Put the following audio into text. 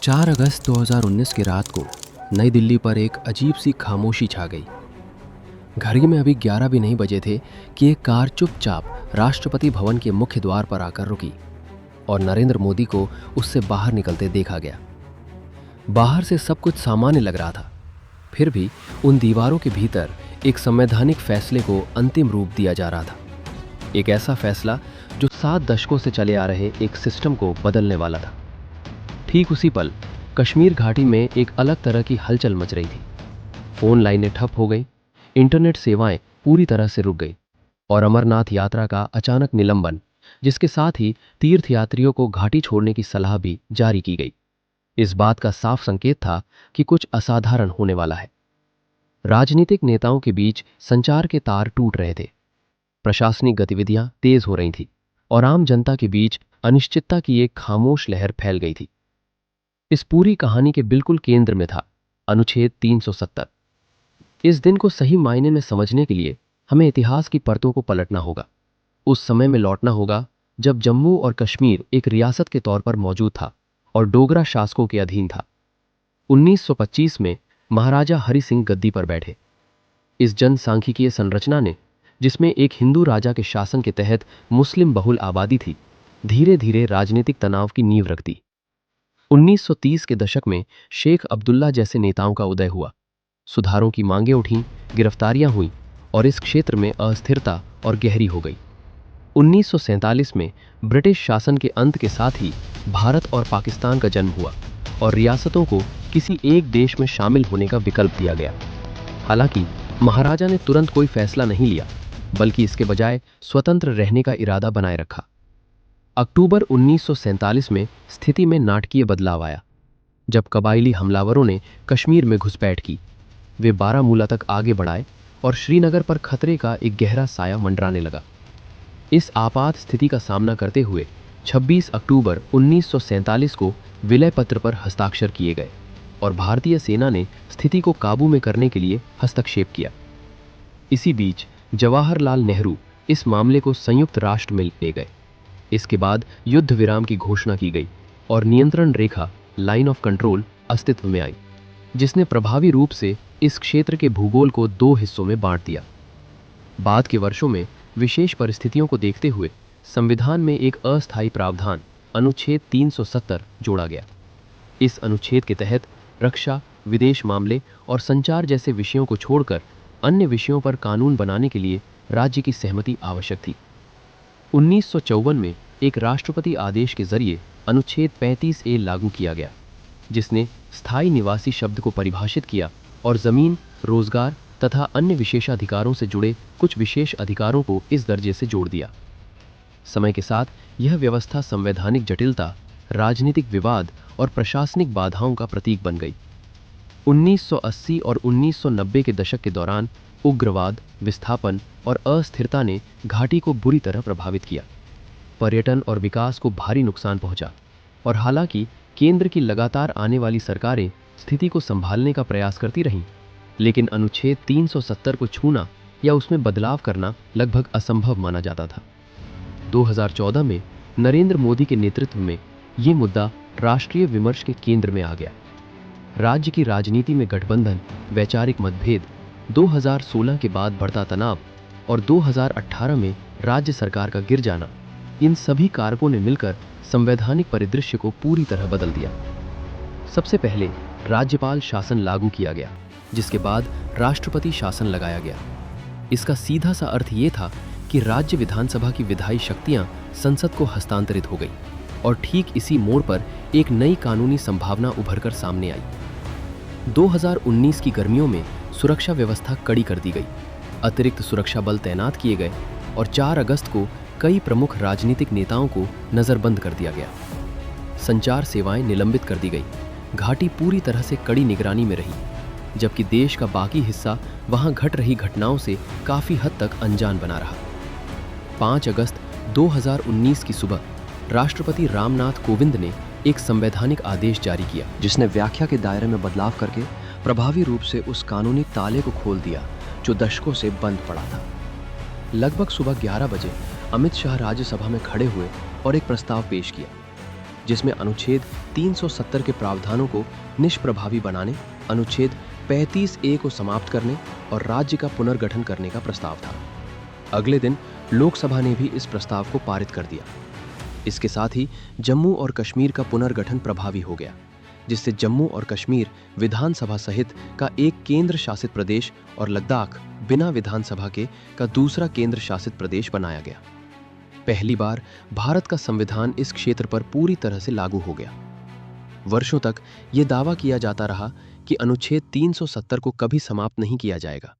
4 अगस्त 2019 की रात को नई दिल्ली पर एक अजीब सी खामोशी छा गई। घड़ी में अभी 11 भी नहीं बजे थे कि एक कार चुपचाप राष्ट्रपति भवन के मुख्य द्वार पर आकर रुकी और नरेंद्र मोदी को उससे बाहर निकलते देखा गया। बाहर से सब कुछ सामान्य लग रहा था, फिर भी उन दीवारों के भीतर एक संवैधानिक फैसले को अंतिम रूप दिया जा रहा था। एक ऐसा फैसला जो 7 दशकों से चले आ रहे एक सिस्टम को बदलने वाला था। ठीक उसी पल कश्मीर घाटी में एक अलग तरह की हलचल मच रही थी। फोन लाइनें ठप हो गई, इंटरनेट सेवाएं पूरी तरह से रुक गई और अमरनाथ यात्रा का अचानक निलंबन, जिसके साथ ही तीर्थयात्रियों को घाटी छोड़ने की सलाह भी जारी की गई, इस बात का साफ संकेत था कि कुछ असाधारण होने वाला है। राजनीतिक नेताओं के बीच संचार के तार टूट रहे थे, प्रशासनिक गतिविधियां तेज हो रही थी और आम जनता के बीच अनिश्चितता की एक खामोश लहर फैल गई थी। इस पूरी कहानी के बिल्कुल केंद्र में था अनुच्छेद 370। इस दिन को सही मायने में समझने के लिए हमें इतिहास की परतों को पलटना होगा। उस समय में लौटना होगा जब जम्मू और कश्मीर एक रियासत के तौर पर मौजूद था और डोगरा शासकों के अधीन था। 1925 में महाराजा हरि सिंह गद्दी पर बैठे। इस जनसांख्यिकीय संरचना ने, जिसमें एक हिंदू राजा के शासन के तहत मुस्लिम बहुल आबादी थी, धीरे धीरे राजनीतिक तनाव की नींव रख दी। 1930 के दशक में शेख अब्दुल्ला जैसे नेताओं का उदय हुआ। सुधारों की मांगें उठीं, गिरफ्तारियां हुईं और इस क्षेत्र में अस्थिरता और गहरी हो गई। 1947 में ब्रिटिश शासन के अंत के साथ ही भारत और पाकिस्तान का जन्म हुआ और रियासतों को किसी एक देश में शामिल होने का विकल्प दिया गया। हालांकि महाराजा ने तुरंत कोई फैसला नहीं लिया, बल्कि इसके बजाय स्वतंत्र रहने का इरादा बनाए रखा। अक्टूबर 1947 में स्थिति में नाटकीय बदलाव आया, जब कबायली हमलावरों ने कश्मीर में घुसपैठ की। वे बारामूला तक आगे बढ़ाए और श्रीनगर पर खतरे का एक गहरा साया मंडराने लगा। इस आपात स्थिति का सामना करते हुए 26 अक्टूबर 1947 को विलय पत्र पर हस्ताक्षर किए गए और भारतीय सेना ने स्थिति को काबू में करने के लिए हस्तक्षेप किया। इसी बीच जवाहरलाल नेहरू इस मामले को संयुक्त राष्ट्र में ले गए। इसके बाद युद्ध विराम की घोषणा की गई और नियंत्रण रेखा, लाइन ऑफ कंट्रोल, अस्तित्व में आई, जिसने प्रभावी रूप से इस क्षेत्र के भूगोल को 2 हिस्सों में बांट दिया। बाद के वर्षों में विशेष परिस्थितियों को देखते हुए संविधान में एक अस्थायी प्रावधान अनुच्छेद 370 जोड़ा गया। इस अनुच्छेद के तहत रक्षा, विदेश मामले और संचार जैसे विषयों को छोड़कर अन्य विषयों पर कानून बनाने के लिए राज्य की सहमति आवश्यक थी। 1954 में एक राष्ट्रपति आदेश के जरिए अनुच्छेद 35A लागू किया गया, जिसने स्थायी निवासी शब्द को परिभाषित किया और जमीन, रोजगार तथा अन्य विशेषाधिकारों से जुड़े कुछ विशेष अधिकारों को इस दर्जे से जोड़ दिया। समय के साथ यह व्यवस्था संवैधानिक जटिलता, राजनीतिक विवाद और प्रशासनिक बाधाओं का प्रतीक बन गई। 1980 और 1990 के दशक के दौरान उग्रवाद, विस्थापन और अस्थिरता ने घाटी को बुरी तरह प्रभावित किया। पर्यटन और विकास को भारी नुकसान पहुंचा और हालांकि केंद्र की लगातार आने वाली सरकारें स्थिति को संभालने का प्रयास करती रहीं, लेकिन अनुच्छेद 370 को छूना या उसमें बदलाव करना लगभग असंभव माना जाता था। 2014 में नरेंद्र मोदी के नेतृत्व में ये मुद्दा राष्ट्रीय विमर्श के केंद्र में आ गया। राज्य की राजनीति में गठबंधन, वैचारिक मतभेद, 2016 के बाद बढ़ता तनाव और 2018 में राज्य सरकार का गिर जाना, इन सभी कारकों ने मिलकर संवैधानिक परिदृश्य को पूरी तरह बदल दिया। सबसे पहले राज्यपाल शासन लागू किया गया, जिसके बाद राष्ट्रपति शासन लगाया गया। इसका सीधा सा अर्थ ये था कि राज्य विधानसभा की विधायी शक्तियां संसद को हस्तांतरित हो गई और ठीक इसी मोड़ पर एक नई कानूनी संभावना उभरकर सामने आई। 2019 की गर्मियों में सुरक्षा व्यवस्था कड़ी कर दी गई, अतिरिक्त सुरक्षा बल तैनात किए गए और 4 अगस्त को कई प्रमुख राजनीतिक नेताओं को नजरबंद कर दिया गया। संचार सेवाएं निलंबित कर दी गई। घाटी पूरी तरह से कड़ी निगरानी में रही, जबकि देश का बाकी हिस्सा वहां घट रही घटनाओं से काफी हद तक अनजान बना रहा। 5 अगस्त 2019 की सुबह राष्ट्रपति रामनाथ कोविंद ने एक संवैधानिक आदेश जारी किया, जिसने व्याख्या के दायरे में बदलाव करके प्रभावी रूप से उस कानूनी ताले को खोल दिया जो दशकों से बंद पड़ा था। लगभग सुबह 11 बजे अमित शाह राज्यसभा में खड़े हुए और एक प्रस्ताव पेश किया। जिसमें अनुच्छेद 370 के प्रावधानों को निष्प्रभावी बनाने, अनुच्छेद 35A को समाप्त करने और राज्य का पुनर्गठन करने का प्रस्ताव था। अगले दिन लोकसभा ने भी इस प्रस्ताव को पारित कर दिया। इसके साथ ही जम्मू और कश्मीर का पुनर्गठन प्रभावी हो गया, जिससे जम्मू और कश्मीर विधानसभा सहित का एक केंद्र शासित प्रदेश और लद्दाख बिना विधानसभा के का दूसरा केंद्र शासित प्रदेश बनाया गया। पहली बार भारत का संविधान इस क्षेत्र पर पूरी तरह से लागू हो गया। वर्षों तक ये दावा किया जाता रहा कि अनुच्छेद 370 को कभी समाप्त नहीं किया जाएगा,